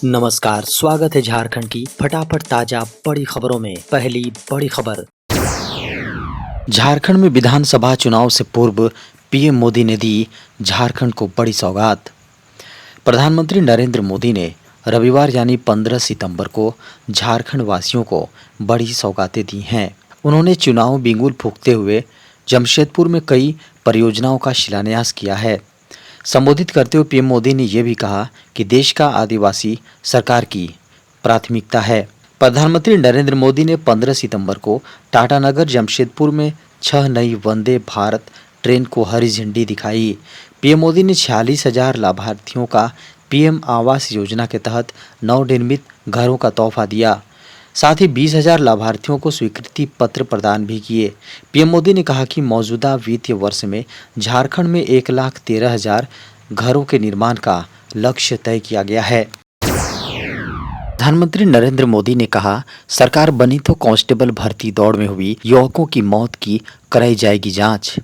नमस्कार, स्वागत है झारखंड की फटाफट ताजा बड़ी खबरों में। पहली बड़ी खबर, झारखंड में विधानसभा चुनाव से पूर्व पीएम मोदी ने दी झारखंड को बड़ी सौगात। प्रधानमंत्री नरेंद्र मोदी ने रविवार यानी 15 सितंबर को झारखंड वासियों को बड़ी सौगातें दी हैं। उन्होंने चुनाव बिगुल फूंकते हुए जमशेदपुर में कई परियोजनाओं का शिलान्यास किया है। संबोधित करते हुए पीएम मोदी ने यह भी कहा कि देश का आदिवासी सरकार की प्राथमिकता है। प्रधानमंत्री नरेंद्र मोदी ने 15 सितंबर को टाटानगर जमशेदपुर में 6 नई वंदे भारत ट्रेन को हरी झंडी दिखाई। पीएम मोदी ने 46,000 लाभार्थियों का पीएम आवास योजना के तहत नवनिर्मित घरों का तोहफा दिया। साथ ही 20,000 लाभार्थियों को स्वीकृति पत्र प्रदान भी किए। पीएम मोदी ने कहा कि मौजूदा वित्तीय वर्ष में झारखंड में 1,13,000 घरों के निर्माण का लक्ष्य तय किया गया है। प्रधानमंत्री नरेंद्र मोदी ने कहा, सरकार बनी तो कांस्टेबल भर्ती दौड़ में हुई युवकों की मौत की कराई जाएगी जांच।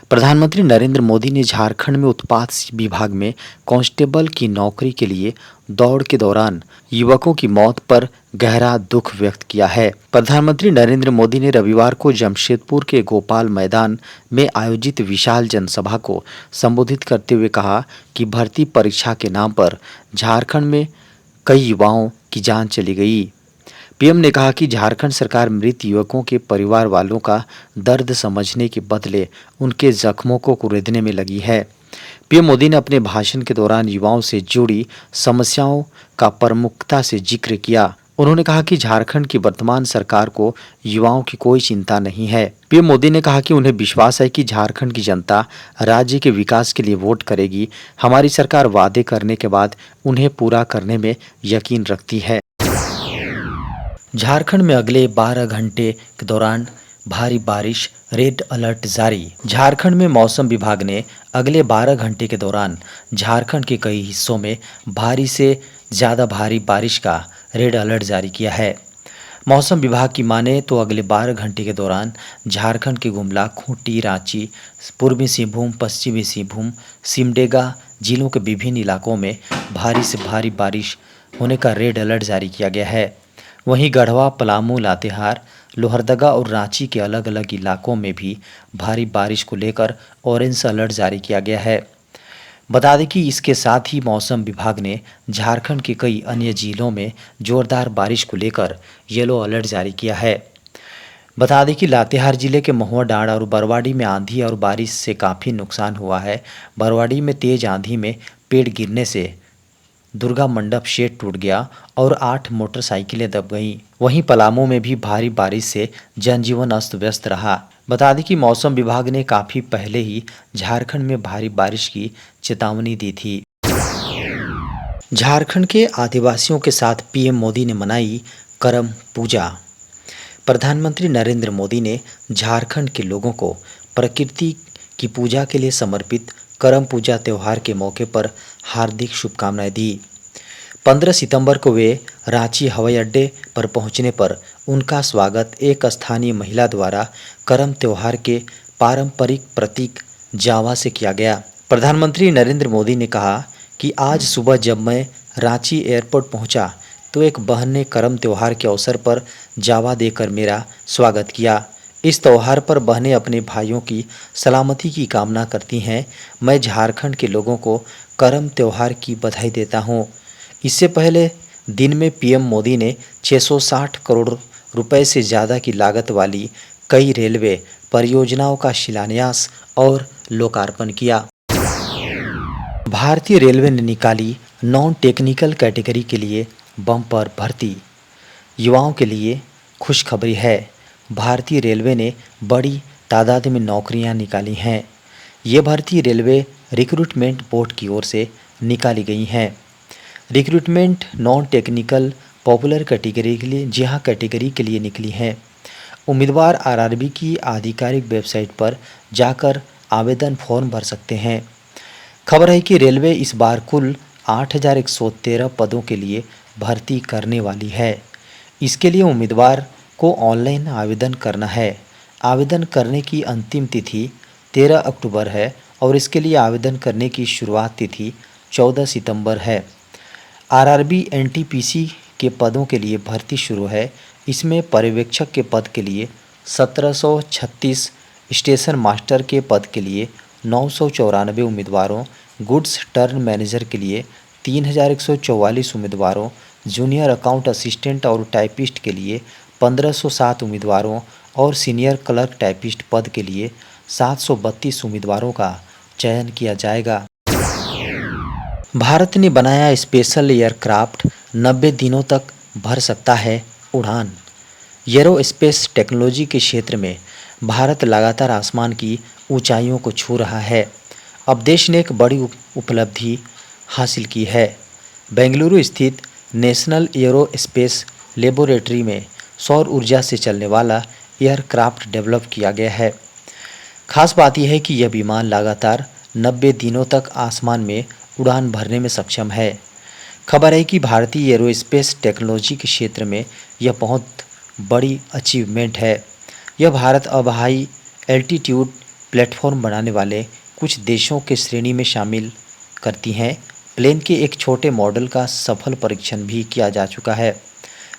प्रधानमंत्री नरेंद्र मोदी ने झारखंड में उत्पाद विभाग में कांस्टेबल की नौकरी के लिए दौड़ के दौरान युवकों की मौत पर गहरा दुख व्यक्त किया है। प्रधानमंत्री नरेंद्र मोदी ने रविवार को जमशेदपुर के गोपाल मैदान में आयोजित विशाल जनसभा को संबोधित करते हुए कहा कि भर्ती परीक्षा के नाम पर झारखंड में कई युवाओं की जान चली गई। पीएम ने कहा कि झारखंड सरकार मृत युवकों के परिवार वालों का दर्द समझने के बदले उनके जख्मों को कुरेदने में लगी है। पीएम मोदी ने अपने भाषण के दौरान युवाओं से जुड़ी समस्याओं का प्रमुखता से जिक्र किया। उन्होंने कहा कि झारखंड की वर्तमान सरकार को युवाओं की कोई चिंता नहीं है। पीएम मोदी ने कहा कि उन्हें विश्वास है कि झारखंड की जनता राज्य के विकास के लिए वोट करेगी। हमारी सरकार वादे करने के बाद उन्हें पूरा करने में यकीन रखती है। झारखंड में अगले 12 घंटे के दौरान भारी बारिश, रेड अलर्ट जारी। झारखंड में मौसम विभाग ने अगले 12 घंटे के दौरान झारखंड के कई हिस्सों में भारी से ज़्यादा भारी बारिश का रेड अलर्ट जारी किया है। मौसम विभाग की माने तो अगले 12 घंटे के दौरान झारखंड के गुमला, खूंटी, रांची, पूर्वी सिंहभूम, पश्चिमी सिंहभूम, सिमडेगा जिलों के विभिन्न इलाकों में भारी से भारी बारिश होने का रेड अलर्ट जारी किया गया है। वहीं गढ़वा, पलामू, लातेहार, लोहरदगा और रांची के अलग अलग इलाकों में भी भारी बारिश को लेकर ऑरेंज अलर्ट जारी किया गया है। बता दें कि इसके साथ ही मौसम विभाग ने झारखंड के कई अन्य जिलों में जोरदार बारिश को लेकर येलो अलर्ट जारी किया है। बता दें कि लातेहार जिले के महुआ डांड और बरवाडी में आंधी और बारिश से काफ़ी नुकसान हुआ है। बरवाडी में तेज आंधी में पेड़ गिरने से दुर्गा मंडप शेड टूट गया और 8 मोटरसाइकिलें दब गईं। वहीं पलामू में भी भारी बारिश से जनजीवन अस्त व्यस्त रहा। बता दें कि मौसम विभाग ने काफ़ी पहले ही झारखंड में भारी बारिश की चेतावनी दी थी। झारखंड के आदिवासियों के साथ पीएम मोदी ने मनाई करम पूजा। प्रधानमंत्री नरेंद्र मोदी ने झारखंड के लोगों को प्रकृति की पूजा के लिए समर्पित करम पूजा त्यौहार के मौके पर हार्दिक शुभकामनाएं दी। 15 सितंबर को वे रांची हवाई अड्डे पर पहुंचने पर उनका स्वागत एक स्थानीय महिला द्वारा करम त्यौहार के पारंपरिक प्रतीक जावा से किया गया। प्रधानमंत्री नरेंद्र मोदी ने कहा कि आज सुबह जब मैं रांची एयरपोर्ट पहुंचा तो एक बहन ने करम त्यौहार के अवसर पर जावा देकर मेरा स्वागत किया। इस त्यौहार पर बहनें अपने भाइयों की सलामती की कामना करती हैं। मैं झारखंड के लोगों को करम त्यौहार की बधाई देता हूं। इससे पहले दिन में पीएम मोदी ने 660 करोड़ रुपए से ज़्यादा की लागत वाली कई रेलवे परियोजनाओं का शिलान्यास और लोकार्पण किया। भारतीय रेलवे ने निकाली नॉन टेक्निकल कैटेगरी के लिए बम्पर भर्ती। युवाओं के लिए खुशखबरी है। भारतीय रेलवे ने बड़ी तादाद में नौकरियां निकाली हैं। ये भर्ती रेलवे रिक्रूटमेंट बोर्ड की ओर से निकाली गई हैं। Recruitment non technical popular category के लिए कैटेगरी के लिए निकली हैं। उम्मीदवार आरआरबी की आधिकारिक वेबसाइट पर जाकर आवेदन फॉर्म भर सकते हैं। खबर है कि रेलवे इस बार कुल 8,113 पदों के लिए भर्ती करने वाली है। इसके लिए उम्मीदवार को ऑनलाइन आवेदन करना है। आवेदन करने की अंतिम तिथि 13 अक्टूबर है और इसके लिए आवेदन करने की शुरुआत तिथि 14 सितंबर है। आरआरबी एनटीपीसी के पदों के लिए भर्ती शुरू है। इसमें पर्यवेक्षक के पद के लिए 1736, स्टेशन मास्टर के पद के लिए 994 उम्मीदवारों, गुड्स टर्न मैनेजर के लिए 3144 उम्मीदवारों, जूनियर अकाउंट असिस्टेंट और टाइपिस्ट के लिए 1507 उम्मीदवारों और सीनियर क्लर्क टाइपिस्ट पद के लिए 732 उम्मीदवारों का चयन किया जाएगा। भारत ने बनाया स्पेशल एयरक्राफ्ट, 90 दिनों तक भर सकता है उड़ान। एरोस्पेस टेक्नोलॉजी के क्षेत्र में भारत लगातार आसमान की ऊंचाइयों को छू रहा है। अब देश ने एक बड़ी उपलब्धि हासिल की है। बेंगलुरु स्थित नेशनल एरोस्पेस लेबोरेटरी में सौर ऊर्जा से चलने वाला एयरक्राफ्ट डेवलप किया गया है। खास बात यह है कि यह विमान लगातार 90 दिनों तक आसमान में उड़ान भरने में सक्षम है। खबर है कि भारतीय एरोस्पेस टेक्नोलॉजी के क्षेत्र में यह बहुत बड़ी अचीवमेंट है। यह भारत अब हाई एल्टीट्यूड प्लेटफॉर्म बनाने वाले कुछ देशों के श्रेणी में शामिल करती हैं। प्लेन के एक छोटे मॉडल का सफल परीक्षण भी किया जा चुका है।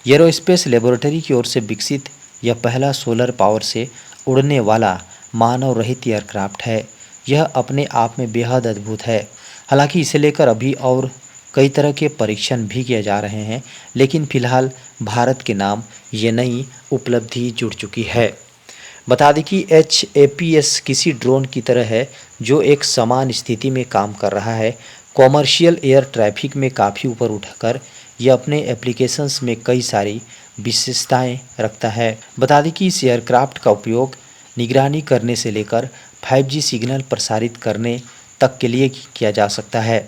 एरोस्पेस लेबोरेटरी की ओर से विकसित यह पहला सोलर पावर से उड़ने वाला मानव रहित एयरक्राफ्ट है। यह अपने आप में बेहद अद्भुत है। हालांकि इसे लेकर अभी और कई तरह के परीक्षण भी किए जा रहे हैं, लेकिन फिलहाल भारत के नाम ये नई उपलब्धि जुड़ चुकी है। बता दें कि HAPS किसी ड्रोन की तरह है जो एक समान स्थिति में काम कर रहा है। कॉमर्शियल एयर ट्रैफिक में काफ़ी ऊपर उठकर यह अपने एप्लीकेशंस में कई सारी विशेषताएं रखता है। बता दें कि इस एयरक्राफ्ट का उपयोग निगरानी करने से लेकर 5G सिग्नल प्रसारित करने तक के लिए किया जा सकता है।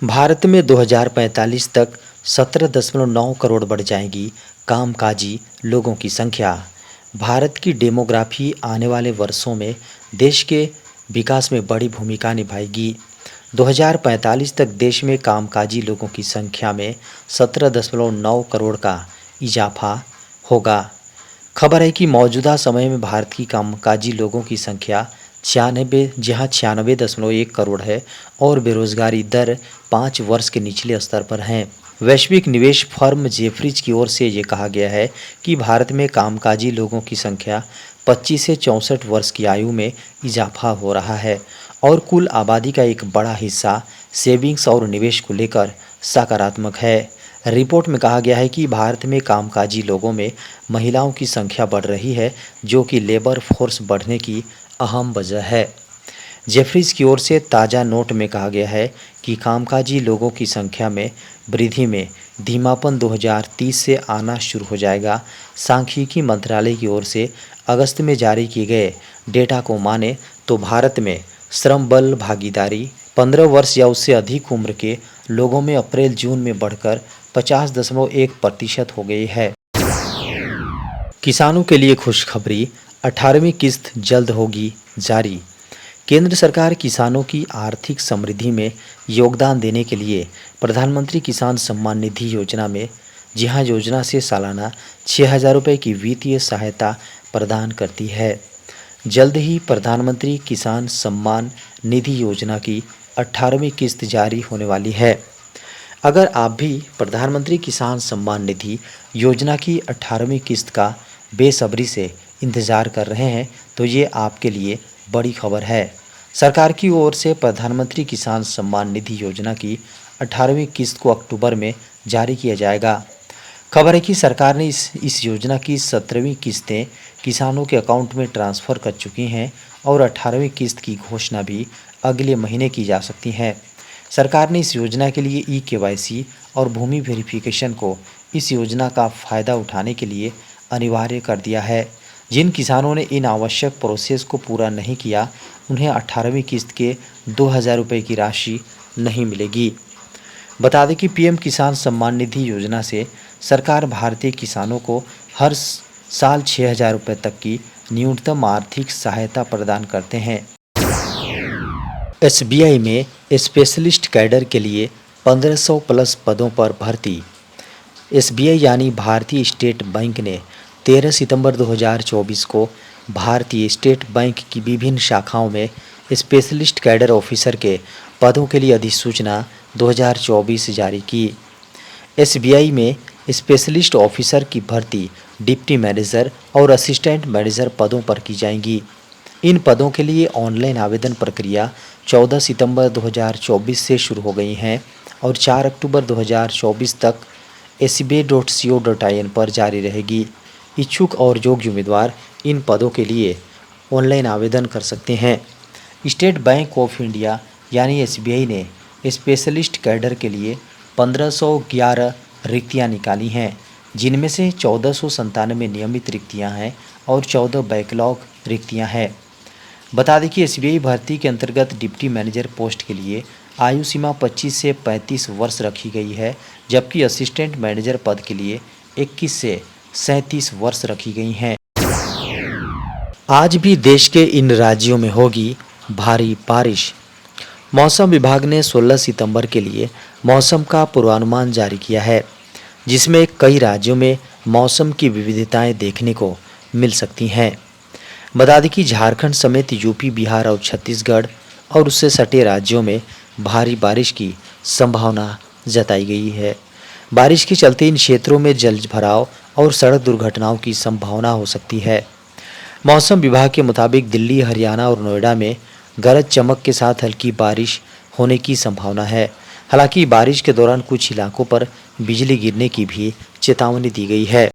भारत में 2045 तक 17.9 करोड़ बढ़ जाएगी कामकाजी लोगों की संख्या। भारत की डेमोग्राफी आने वाले वर्षों में देश के विकास में बड़ी भूमिका निभाएगी। 2045 तक देश में कामकाजी लोगों की संख्या में 17.9 करोड़ का इजाफा होगा। खबर है कि मौजूदा समय में भारत की कामकाजी लोगों की संख्या 96.1 करोड़ है और बेरोजगारी दर 5 वर्ष के निचले स्तर पर है। वैश्विक निवेश फर्म जेफरीज की ओर से ये कहा गया है कि भारत में कामकाजी लोगों की संख्या 25 से 64 वर्ष की आयु में इजाफा हो रहा है और कुल आबादी का एक बड़ा हिस्सा सेविंग्स और निवेश को लेकर सकारात्मक है। रिपोर्ट में कहा गया है कि भारत में कामकाजी लोगों में महिलाओं की संख्या बढ़ रही है, जो कि लेबर फोर्स बढ़ने की अहम वजह है। जेफरीज की ओर से ताज़ा नोट में कहा गया है कि कामकाजी लोगों की संख्या में वृद्धि में धीमापन 2030 से आना शुरू हो जाएगा। सांख्यिकी मंत्रालय की ओर से अगस्त में जारी किए गए डेटा को माने तो भारत में श्रम बल भागीदारी 15 वर्ष या उससे अधिक उम्र के लोगों में अप्रैल जून में बढ़कर 50.1% हो गई है। किसानों के लिए खुशखबरी, 18वीं किस्त जल्द होगी जारी। केंद्र सरकार किसानों की आर्थिक समृद्धि में योगदान देने के लिए प्रधानमंत्री किसान सम्मान निधि योजना में योजना से सालाना 6,000 रुपये की वित्तीय सहायता प्रदान करती है। जल्द ही प्रधानमंत्री किसान सम्मान निधि योजना की 18वीं किस्त जारी होने वाली है। अगर आप भी प्रधानमंत्री किसान सम्मान निधि योजना की 18वीं किस्त का बेसब्री से इंतज़ार कर रहे हैं तो ये आपके लिए बड़ी खबर है। सरकार की ओर से प्रधानमंत्री किसान सम्मान निधि योजना की 18वीं किस्त को अक्टूबर में जारी किया जाएगा। खबर है कि सरकार ने इस योजना की 17वीं किस्तें किसानों के अकाउंट में ट्रांसफ़र कर चुकी हैं और 18वीं किस्त की घोषणा भी अगले महीने की जा सकती है। सरकार ने इस योजना के लिए KYC और भूमि वेरिफिकेशन को इस योजना का फ़ायदा उठाने के लिए अनिवार्य कर दिया है। जिन किसानों ने इन आवश्यक प्रोसेस को पूरा नहीं किया, उन्हें 18वीं किस्त के 2,000 रुपये की राशि नहीं मिलेगी। बता दें कि PM किसान सम्मान निधि योजना से सरकार भारतीय किसानों को हर साल 6,000 रुपये तक की न्यूनतम आर्थिक सहायता प्रदान करते हैं। SBI में स्पेशलिस्ट कैडर के लिए 1500 प्लस पदों पर भर्ती। SBI यानी भारतीय स्टेट बैंक ने 13 सितंबर 2024 को भारतीय स्टेट बैंक की विभिन्न शाखाओं में स्पेशलिस्ट कैडर ऑफिसर के पदों के लिए अधिसूचना 2024 जारी की। एसबीआई में स्पेशलिस्ट ऑफिसर की भर्ती डिप्टी मैनेजर और असिस्टेंट मैनेजर पदों पर की जाएंगी। इन पदों के लिए ऑनलाइन आवेदन प्रक्रिया 14 सितंबर 2024 से शुरू हो गई हैं और 4 अक्टूबर 2024 तक sba.co.in पर जारी रहेगी। इच्छुक और योग्य उम्मीदवार इन पदों के लिए ऑनलाइन आवेदन कर सकते हैं। स्टेट बैंक ऑफ इंडिया यानी एसबीआई ने स्पेशलिस्ट कैडर के लिए 1511 रिक्तियां निकाली हैं, जिनमें से 1497 नियमित रिक्तियां हैं और 14 बैकलॉग रिक्तियां हैं। बता दें कि एसबीआई भर्ती के अंतर्गत डिप्टी मैनेजर पोस्ट के लिए आयु सीमा 25 से 35 वर्ष रखी गई है, जबकि असिस्टेंट मैनेजर पद के लिए 21 से 37 वर्ष रखी गई हैं। आज भी देश के इन राज्यों में होगी भारी बारिश। मौसम विभाग ने 16 सितंबर के लिए मौसम का पूर्वानुमान जारी किया है, जिसमें कई राज्यों में मौसम की विविधताएं देखने को मिल सकती हैं। बता दें कि झारखंड समेत यूपी, बिहार और छत्तीसगढ़ और उससे सटे राज्यों में भारी बारिश की संभावना जताई गई है। बारिश के चलते इन क्षेत्रों में जल भराव और सड़क दुर्घटनाओं की संभावना हो सकती है। मौसम विभाग के मुताबिक दिल्ली, हरियाणा और नोएडा में गरज चमक के साथ हल्की बारिश होने की संभावना है। हालांकि बारिश के दौरान कुछ इलाकों पर बिजली गिरने की भी चेतावनी दी गई है।